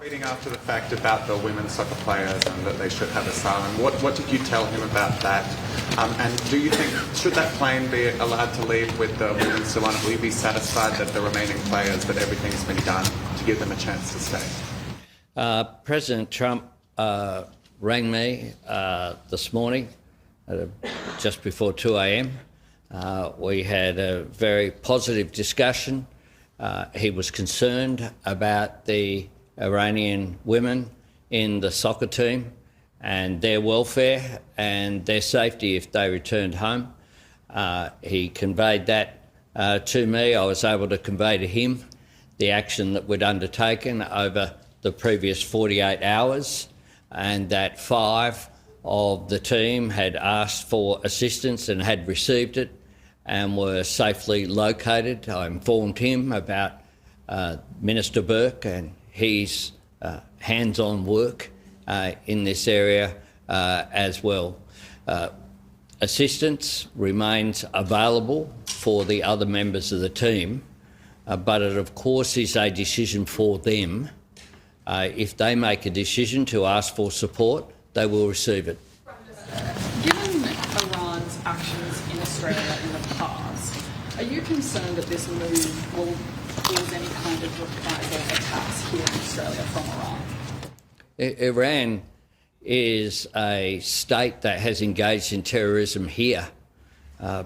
Reading after the fact about the women's soccer players and that they should have asylum, what did you tell him about that? And do you think, should that plane be allowed to leave with the women still on it? Will you be satisfied that the remaining players, that everything's been done to give them a chance to stay? President Trump rang me this morning just before 2 a.m. We had a very positive discussion. He was concerned about the Iranian women in the soccer team and their welfare and their safety if they returned home. He conveyed that to me. I was able to convey to him the action that we'd undertaken over the previous 48 hours, and that 5 of the team had asked for assistance and had received it and were safely located. I informed him about Minister Burke and his hands-on work in this area as well. Assistance remains available for the other members of the team, but it of course is a decision for them. If they make a decision to ask for support, they will receive it. Given Iran's actions in Australia in the past, are you concerned that this move will cause any kind of reprisal attacks here in Australia from Iran? Iran is a state that has engaged in terrorism here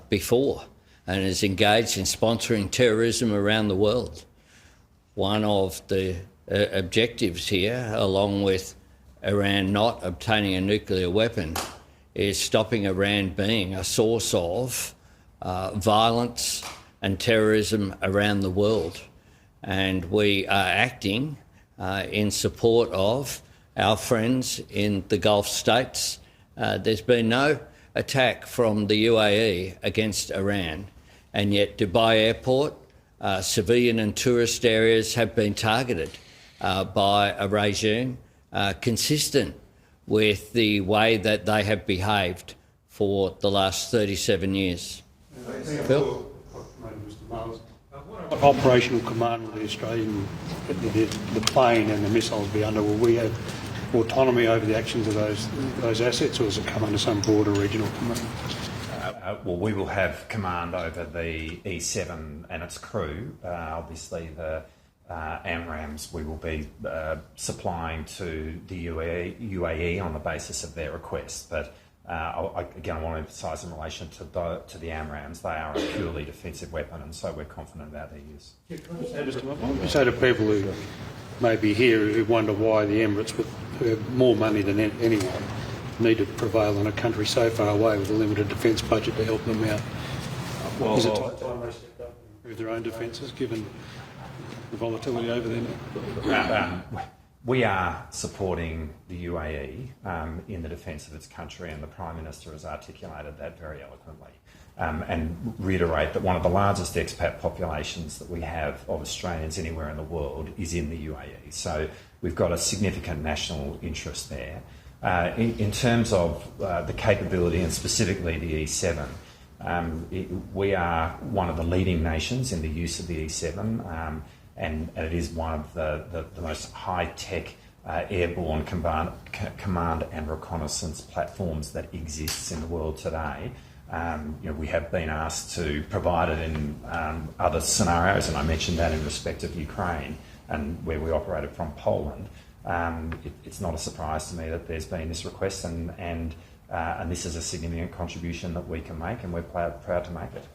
before and is engaged in sponsoring terrorism around the world. One of the objectives here, along with Iran not obtaining a nuclear weapon, is stopping Iran being a source of violence and terrorism around the world. And we are acting in support of our friends in the Gulf states. There's been no attack from the UAE against Iran, and yet Dubai Airport, civilian and tourist areas have been targeted by a regime consistent with the way that they have behaved for the last 37 years. Phil? What operational command will the Australian, the plane and the missiles be under? Will we have autonomy over the actions of those assets, or does it come under some broader regional command? Well, we will have command over the E7 and its crew. Obviously, the AMRAAMs we will be supplying to the UAE on the basis of their request. But again, I want to emphasise in relation to the AMRAAMs, they are a purely defensive weapon, and so we're confident about their use. So to people who may be here who wonder why the Emirates, who have more money than anyone, need to prevail on a country so far away with a limited defence budget to help them out. Well, is it time they step up and improve their own defences, given the volatility over there? We are supporting the UAE in the defence of its country, and the Prime Minister has articulated that very eloquently. And reiterate that one of the largest expat populations that we have of Australians anywhere in the world is in the UAE. So we've got a significant national interest there. In terms of the capability, and specifically the E7, we are one of the leading nations in the use of the E7, and it is one of the most high-tech airborne command and reconnaissance platforms that exists in the world today. We have been asked to provide it in other scenarios, and I mentioned that in respect of Ukraine and where we operated from Poland. It's not a surprise to me that there's been this request, and this is a significant contribution that we can make, and we're proud to make it.